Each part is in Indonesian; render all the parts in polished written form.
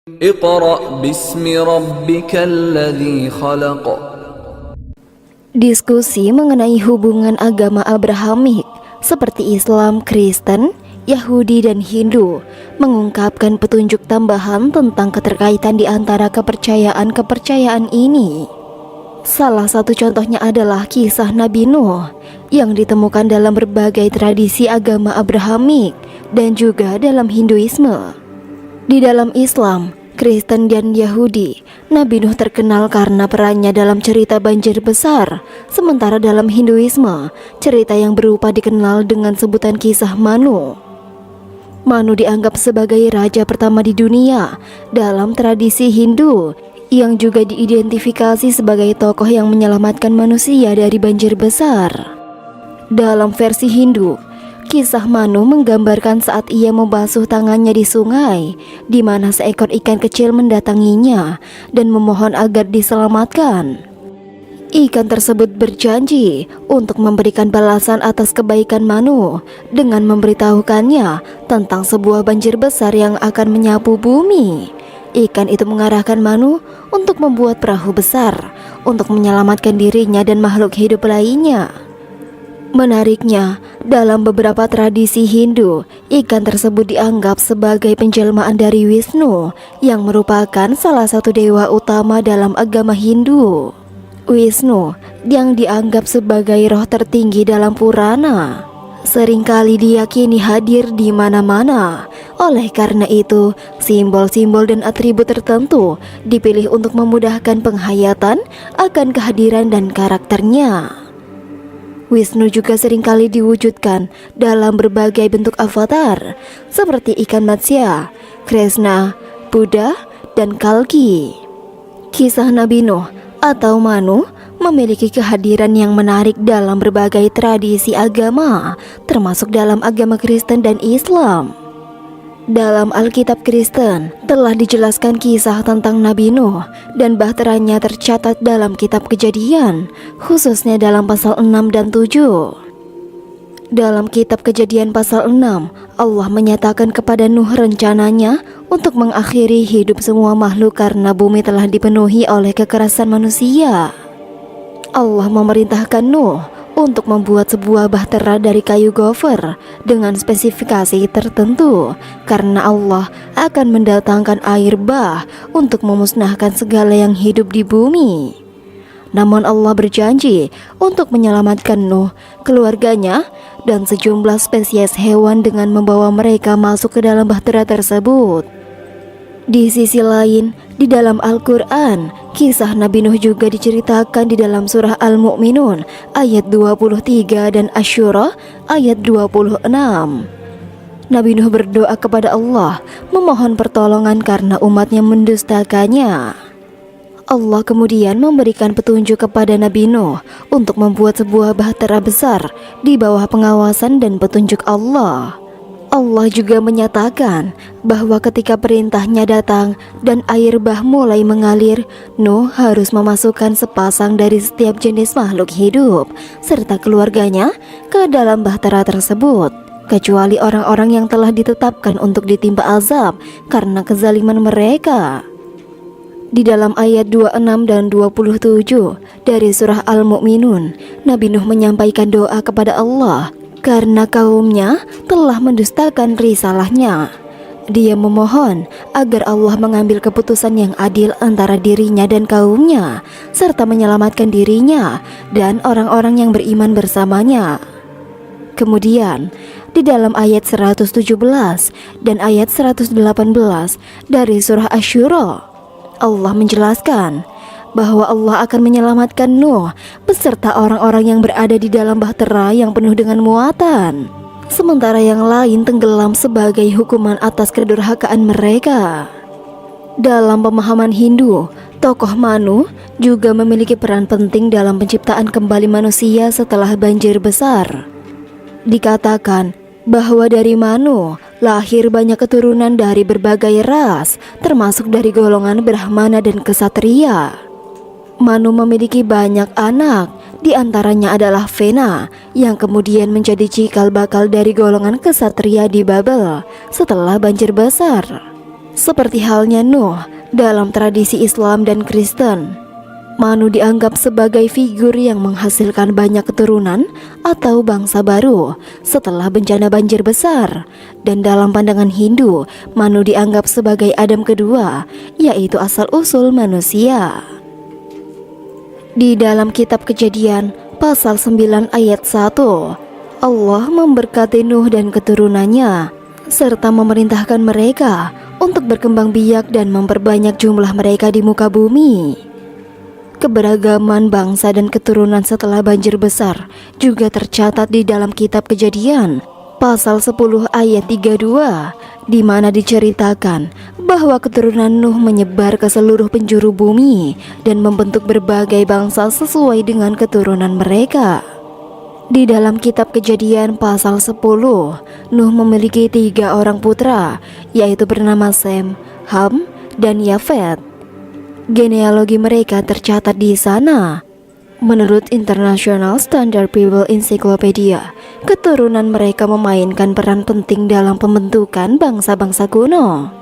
Iqra' bismi rabbikal ladzi khalaq. Diskusi mengenai hubungan agama Abrahamik seperti Islam, Kristen, Yahudi, dan Hindu mengungkapkan petunjuk tambahan tentang keterkaitan di antara kepercayaan-kepercayaan ini. Salah satu contohnya adalah kisah Nabi Nuh yang ditemukan dalam berbagai tradisi agama Abrahamik dan juga dalam Hinduisme. Di dalam Islam, Kristen, dan Yahudi, Nabi Nuh terkenal karena perannya dalam cerita banjir besar. Sementara dalam Hinduisme, cerita yang berupa dikenal dengan sebutan kisah Manu. Manu dianggap sebagai raja pertama di dunia dalam tradisi Hindu, yang juga diidentifikasi sebagai tokoh yang menyelamatkan manusia dari banjir besar. Dalam versi Hindu, kisah Manu menggambarkan saat ia membasuh tangannya di sungai, di mana seekor ikan kecil mendatanginya dan memohon agar diselamatkan. Ikan tersebut berjanji untuk memberikan balasan atas kebaikan Manu dengan memberitahukannya tentang sebuah banjir besar yang akan menyapu bumi. Ikan itu mengarahkan Manu untuk membuat perahu besar untuk menyelamatkan dirinya dan makhluk hidup lainnya. Menariknya, dalam beberapa tradisi Hindu, ikan tersebut dianggap sebagai penjelmaan dari Wisnu, yang merupakan salah satu dewa utama dalam agama Hindu. Wisnu, yang dianggap sebagai roh tertinggi dalam Purana, seringkali diyakini hadir di mana-mana. Oleh karena itu, simbol-simbol dan atribut tertentu dipilih untuk memudahkan penghayatan akan kehadiran dan karakternya. Wisnu juga seringkali diwujudkan dalam berbagai bentuk avatar, seperti ikan Matsya, Krishna, Buddha, dan Kalki. Kisah Nabi Nuh atau Manu memiliki kehadiran yang menarik dalam berbagai tradisi agama, termasuk dalam agama Kristen dan Islam. Dalam Alkitab Kristen telah dijelaskan kisah tentang Nabi Nuh dan bahteranya tercatat dalam kitab Kejadian, khususnya dalam pasal 6 dan 7. Dalam kitab Kejadian pasal 6, Allah menyatakan kepada Nuh rencananya untuk mengakhiri hidup semua makhluk karena bumi telah dipenuhi oleh kekerasan manusia. Allah memerintahkan Nuh untuk membuat sebuah bahtera dari kayu gopher dengan spesifikasi tertentu, karena Allah akan mendatangkan air bah untuk memusnahkan segala yang hidup di bumi. Namun Allah berjanji untuk menyelamatkan Nuh, keluarganya, dan sejumlah spesies hewan dengan membawa mereka masuk ke dalam bahtera tersebut. Di sisi lain, di dalam Al-Quran, kisah Nabi Nuh juga diceritakan di dalam surah Al-Mu'minun ayat 23 dan Asy-Syura ayat 26. Nabi Nuh berdoa kepada Allah, memohon pertolongan karena umatnya mendustakannya. Allah kemudian memberikan petunjuk kepada Nabi Nuh untuk membuat sebuah bahtera besar di bawah pengawasan dan petunjuk Allah. Allah juga menyatakan bahwa ketika perintahnya datang dan air bah mulai mengalir, Nuh harus memasukkan sepasang dari setiap jenis makhluk hidup serta keluarganya ke dalam bahtera tersebut, kecuali orang-orang yang telah ditetapkan untuk ditimpa azab karena kezaliman mereka. Di dalam ayat 26 dan 27 dari surah Al-Mu'minun, Nabi Nuh menyampaikan doa kepada Allah karena kaumnya telah mendustakan risalahnya. Dia memohon agar Allah mengambil keputusan yang adil antara dirinya dan kaumnya, serta menyelamatkan dirinya dan orang-orang yang beriman bersamanya. Kemudian, di dalam ayat 117 dan ayat 118 dari surah Asy-Syura, Allah menjelaskan bahwa Allah akan menyelamatkan Nuh beserta orang-orang yang berada di dalam bahtera yang penuh dengan muatan, sementara yang lain tenggelam sebagai hukuman atas kedurhakaan mereka. Dalam pemahaman Hindu, tokoh Manu juga memiliki peran penting dalam penciptaan kembali manusia setelah banjir besar. Dikatakan bahwa dari Manu lahir banyak keturunan dari berbagai ras, termasuk dari golongan Brahmana dan Ksatria. Manu memiliki banyak anak, di antaranya adalah Vena, yang kemudian menjadi cikal bakal dari golongan Ksatria di Babel setelah banjir besar. Seperti halnya Nuh dalam tradisi Islam dan Kristen, Manu dianggap sebagai figur yang menghasilkan banyak keturunan atau bangsa baru setelah bencana banjir besar. Dan dalam pandangan Hindu, Manu dianggap sebagai Adam kedua, yaitu asal-usul manusia. Di dalam kitab Kejadian, pasal 9 ayat 1, Allah memberkati Nuh dan keturunannya, serta memerintahkan mereka untuk berkembang biak dan memperbanyak jumlah mereka di muka bumi. Keberagaman bangsa dan keturunan setelah banjir besar juga tercatat di dalam kitab Kejadian pasal 10 ayat 32, di mana diceritakan bahwa keturunan Nuh menyebar ke seluruh penjuru bumi dan membentuk berbagai bangsa sesuai dengan keturunan mereka. Di dalam kitab Kejadian pasal 10, Nuh memiliki 3 orang putra, yaitu bernama Sem, Ham, dan Yafet. Genealogi mereka tercatat di sana. Menurut International Standard Bible Encyclopedia, keturunan mereka memainkan peran penting dalam pembentukan bangsa-bangsa kuno.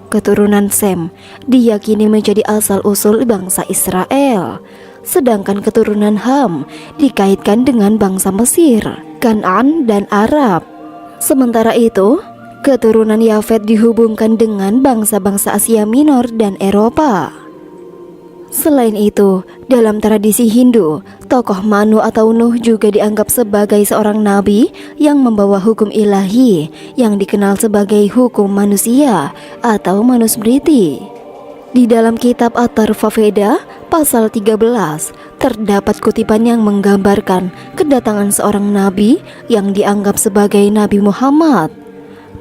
Keturunan Sem diyakini menjadi asal-usul bangsa Israel, sedangkan keturunan Ham dikaitkan dengan bangsa Mesir, Kanaan, dan Arab. Sementara itu, keturunan Yafet dihubungkan dengan bangsa-bangsa Asia Minor dan Eropa. Selain itu, dalam tradisi Hindu, tokoh Manu atau Nuh juga dianggap sebagai seorang nabi yang membawa hukum ilahi yang dikenal sebagai hukum manusia atau Manusmriti. Di dalam kitab Atharva Veda pasal 13 terdapat kutipan yang menggambarkan kedatangan seorang nabi yang dianggap sebagai Nabi Muhammad.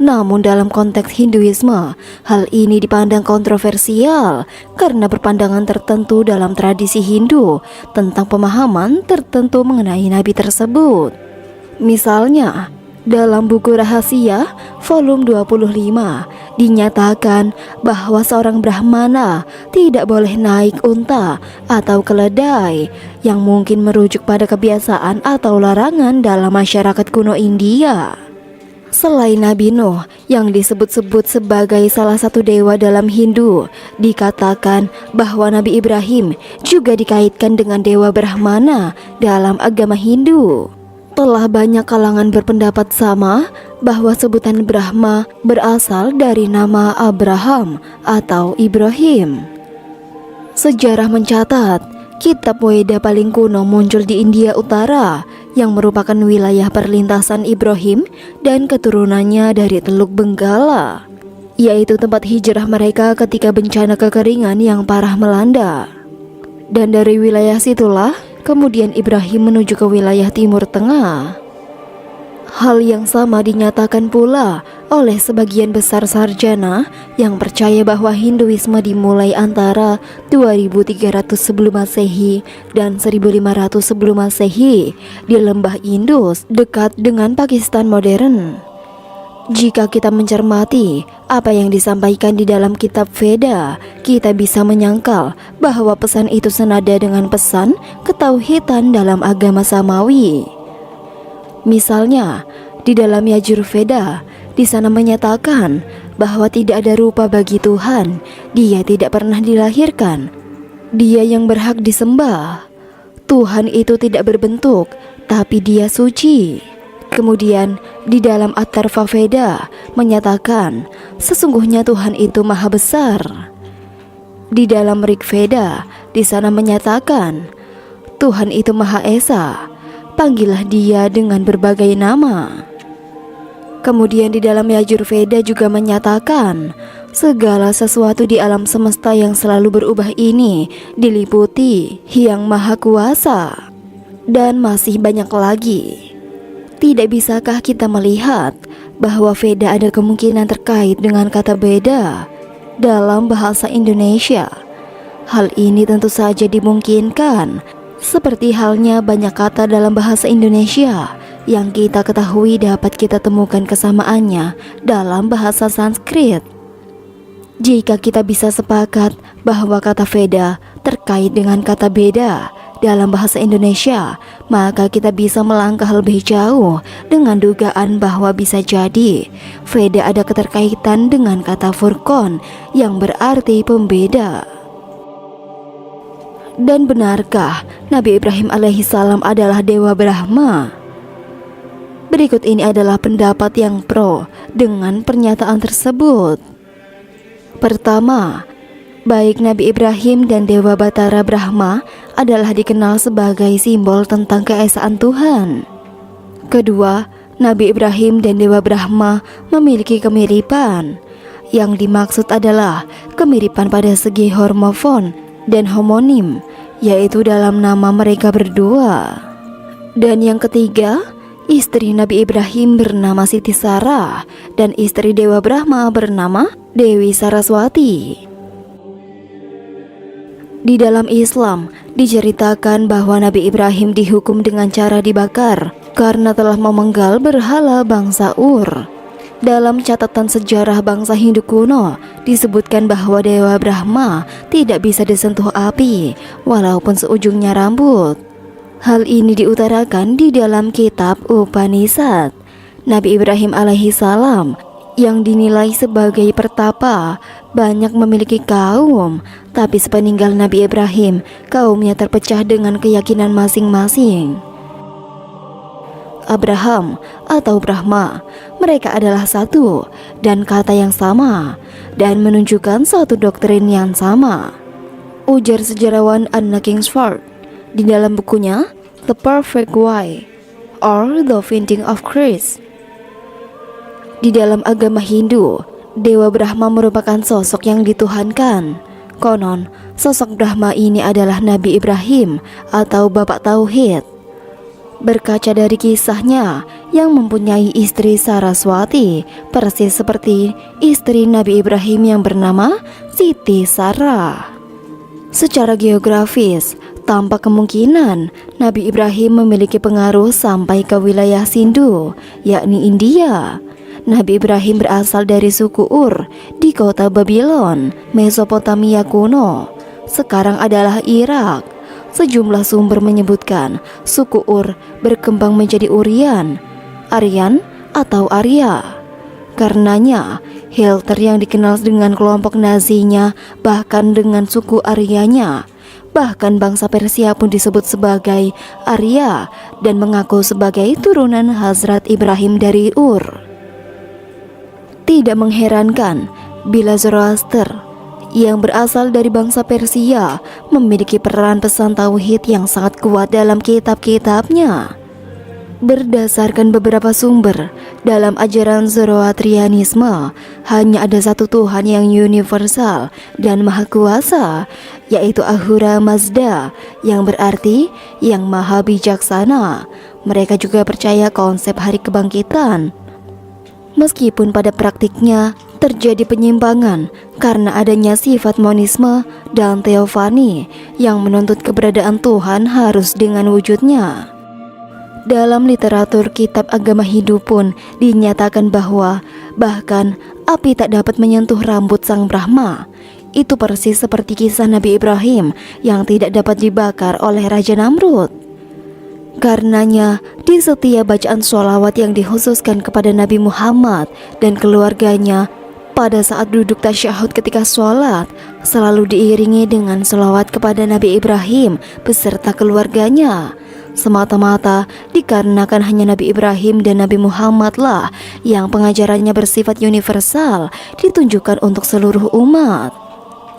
Namun dalam konteks Hinduisme, hal ini dipandang kontroversial karena berpandangan tertentu dalam tradisi Hindu tentang pemahaman tertentu mengenai nabi tersebut. Misalnya, dalam buku Rahasia volume 25 dinyatakan bahwa seorang Brahmana tidak boleh naik unta atau keledai, yang mungkin merujuk pada kebiasaan atau larangan dalam masyarakat kuno India. Selain Nabi Nuh yang disebut-sebut sebagai salah satu dewa dalam Hindu, dikatakan bahwa Nabi Ibrahim juga dikaitkan dengan dewa Brahmana dalam agama Hindu. Telah banyak kalangan berpendapat sama bahwa sebutan Brahma berasal dari nama Abraham atau Ibrahim. Sejarah mencatat, kitab Weda paling kuno muncul di India Utara, yang merupakan wilayah perlintasan Ibrahim dan keturunannya dari Teluk Benggala, yaitu tempat hijrah mereka ketika bencana kekeringan yang parah melanda. Dan dari wilayah situlah kemudian Ibrahim menuju ke wilayah Timur Tengah. Hal yang sama dinyatakan pula oleh sebagian besar sarjana yang percaya bahwa Hinduisme dimulai antara 2300 sebelum Masehi dan 1500 sebelum Masehi di lembah Indus dekat dengan Pakistan modern. Jika kita mencermati apa yang disampaikan di dalam kitab Veda, kita bisa menyangkal bahwa pesan itu senada dengan pesan ketauhidan dalam agama Samawi. Misalnya, di dalam Yajurveda, di sana menyatakan bahwa tidak ada rupa bagi Tuhan, Dia tidak pernah dilahirkan, Dia yang berhak disembah. Tuhan itu tidak berbentuk, tapi Dia suci. Kemudian di dalam Atharva Veda menyatakan sesungguhnya Tuhan itu maha besar. Di dalam Rig Veda, di sana menyatakan Tuhan itu Maha Esa, panggillah Dia dengan berbagai nama. Kemudian di dalam Yajurveda juga menyatakan segala sesuatu di alam semesta yang selalu berubah ini diliputi Hyang Maha Kuasa. Dan masih banyak lagi. Tidak bisakah kita melihat bahwa Veda ada kemungkinan terkait dengan kata beda dalam bahasa Indonesia? Hal ini tentu saja dimungkinkan, seperti halnya banyak kata dalam bahasa Indonesia yang kita ketahui dapat kita temukan kesamaannya dalam bahasa Sanskrit. Jika kita bisa sepakat bahwa kata Veda terkait dengan kata beda dalam bahasa Indonesia, maka kita bisa melangkah lebih jauh dengan dugaan bahwa bisa jadi Veda ada keterkaitan dengan kata Furqan yang berarti pembeda. Dan benarkah Nabi Ibrahim alaihissalam adalah Dewa Brahma? Berikut ini adalah pendapat yang pro dengan pernyataan tersebut. Pertama, baik Nabi Ibrahim dan Dewa Batara Brahma adalah dikenal sebagai simbol tentang keesaan Tuhan. Kedua, Nabi Ibrahim dan Dewa Brahma memiliki kemiripan. Yang dimaksud adalah kemiripan pada segi hormofon dan homonim, yaitu dalam nama mereka berdua. Dan yang ketiga, istri Nabi Ibrahim bernama Siti Sarah dan istri Dewa Brahma bernama Dewi Saraswati. Di dalam Islam diceritakan bahwa Nabi Ibrahim dihukum dengan cara dibakar karena telah memenggal berhala bangsa Ur. Dalam catatan sejarah bangsa Hindu kuno disebutkan bahwa Dewa Brahma tidak bisa disentuh api walaupun seujungnya rambut. Hal ini diutarakan di dalam kitab Upanishad. Nabi Ibrahim alaihissalam yang dinilai sebagai pertapa banyak memiliki kaum, tapi sepeninggal Nabi Ibrahim, kaumnya terpecah dengan keyakinan masing-masing. Abraham atau Brahma, mereka adalah satu dan kata yang sama dan menunjukkan satu doktrin yang sama, ujar sejarawan Anna Kingsford di dalam bukunya The Perfect Way or The Finding of Christ. Di dalam agama Hindu, Dewa Brahma merupakan sosok yang dituhankan. Konon, sosok Brahma ini adalah Nabi Ibrahim atau Bapak Tauhid. Berkaca dari kisahnya yang mempunyai istri Saraswati, persis seperti istri Nabi Ibrahim yang bernama Siti Sarah. Secara geografis, tampak kemungkinan Nabi Ibrahim memiliki pengaruh sampai ke wilayah Sindhu, yakni India. Nabi Ibrahim berasal dari suku Ur di kota Babylon, Mesopotamia kuno. Sekarang adalah Irak. Sejumlah sumber menyebutkan suku Ur berkembang menjadi Urian, Aryan atau Arya. Karenanya, Hitler yang dikenal dengan kelompok Nazinya bahkan dengan suku Aryanya. Bahkan bangsa Persia pun disebut sebagai Arya dan mengaku sebagai turunan Hazrat Ibrahim dari Ur. Tidak mengherankan bila Zoroaster yang berasal dari bangsa Persia memiliki peran pesan tauhid yang sangat kuat dalam kitab-kitabnya. Berdasarkan beberapa sumber, dalam ajaran Zoroastrianisme hanya ada satu Tuhan yang universal dan maha kuasa, yaitu Ahura Mazda, yang berarti yang maha bijaksana. Mereka juga percaya konsep hari kebangkitan. Meskipun pada praktiknya terjadi penyimpangan karena adanya sifat monisme dan teofani yang menuntut keberadaan Tuhan harus dengan wujudnya. Dalam literatur kitab agama Hindu pun dinyatakan bahwa bahkan api tak dapat menyentuh rambut sang Brahma. Itu persis seperti kisah Nabi Ibrahim yang tidak dapat dibakar oleh Raja Namrud. Karenanya, di setiap bacaan sholawat yang dikhususkan kepada Nabi Muhammad dan keluarganya pada saat duduk tasyahud ketika sholat, selalu diiringi dengan sholawat kepada Nabi Ibrahim beserta keluarganya. Semata-mata dikarenakan hanya Nabi Ibrahim dan Nabi Muhammad lah yang pengajarannya bersifat universal, ditunjukkan untuk seluruh umat,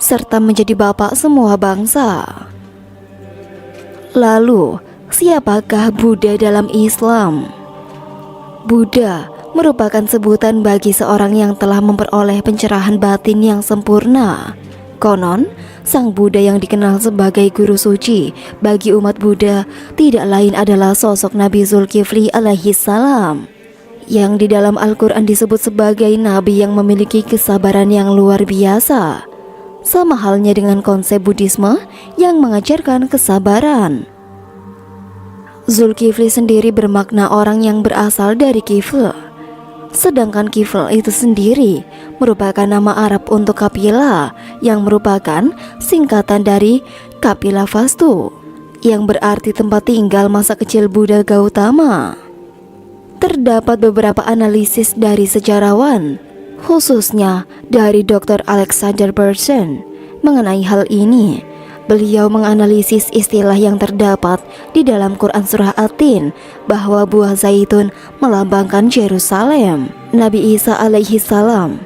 serta menjadi bapak semua bangsa. Lalu, siapakah Buddha dalam Islam? Buddha merupakan sebutan bagi seorang yang telah memperoleh pencerahan batin yang sempurna. Konon, sang Buddha yang dikenal sebagai guru suci bagi umat Buddha tidak lain adalah sosok Nabi Zulkifli alaihissalam, yang di dalam Al-Quran disebut sebagai nabi yang memiliki kesabaran yang luar biasa. Sama halnya dengan konsep Buddhisme yang mengajarkan kesabaran. Zulkifli sendiri bermakna orang yang berasal dari kifl. Sedangkan kifl itu sendiri merupakan nama Arab untuk Kapila, yang merupakan singkatan dari Kapila Vastu, yang berarti tempat tinggal masa kecil Buddha Gautama. Terdapat beberapa analisis dari sejarawan, khususnya dari Dr. Alexander Berson, mengenai hal ini. Beliau menganalisis istilah yang terdapat di dalam Quran Surah At-Tin bahwa buah zaitun melambangkan Yerusalem, Nabi Isa alaihi salam.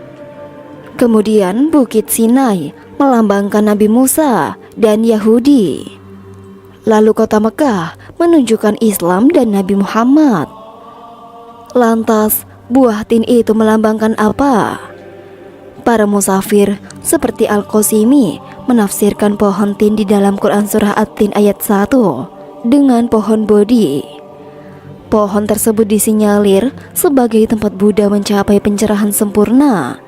Kemudian Bukit Sinai melambangkan Nabi Musa dan Yahudi. Lalu kota Mekah menunjukkan Islam dan Nabi Muhammad. Lantas, buah tin itu melambangkan apa? Para musafir seperti Al-Qasimi menafsirkan pohon tin di dalam Quran Surah At-Tin ayat 1 dengan pohon Bodhi. Pohon tersebut disinyalir sebagai tempat Buddha mencapai pencerahan sempurna.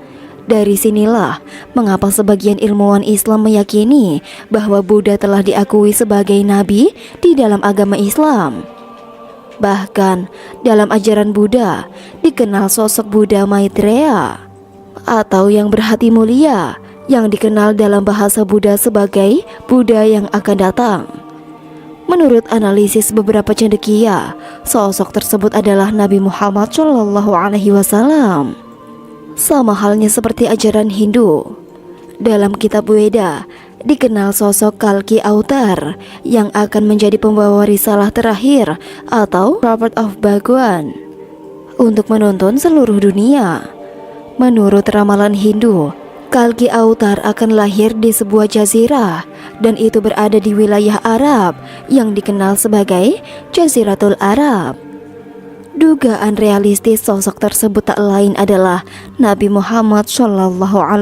Dari sinilah mengapa sebagian ilmuwan Islam meyakini bahwa Buddha telah diakui sebagai nabi di dalam agama Islam. Bahkan dalam ajaran Buddha dikenal sosok Buddha Maitreya atau yang berhati mulia, yang dikenal dalam bahasa Buddha sebagai Buddha yang akan datang. Menurut analisis beberapa cendekia, sosok tersebut adalah Nabi Muhammad SAW. Sama halnya seperti ajaran Hindu. Dalam kitab Weda dikenal sosok Kalki Avatar yang akan menjadi pembawa risalah terakhir atau Prophet of Bhagwan untuk menuntun seluruh dunia. Menurut ramalan Hindu, Kalki Avatar akan lahir di sebuah jazirah dan itu berada di wilayah Arab yang dikenal sebagai Jaziratul Arab. Dugaan realistis sosok tersebut tak lain adalah Nabi Muhammad SAW.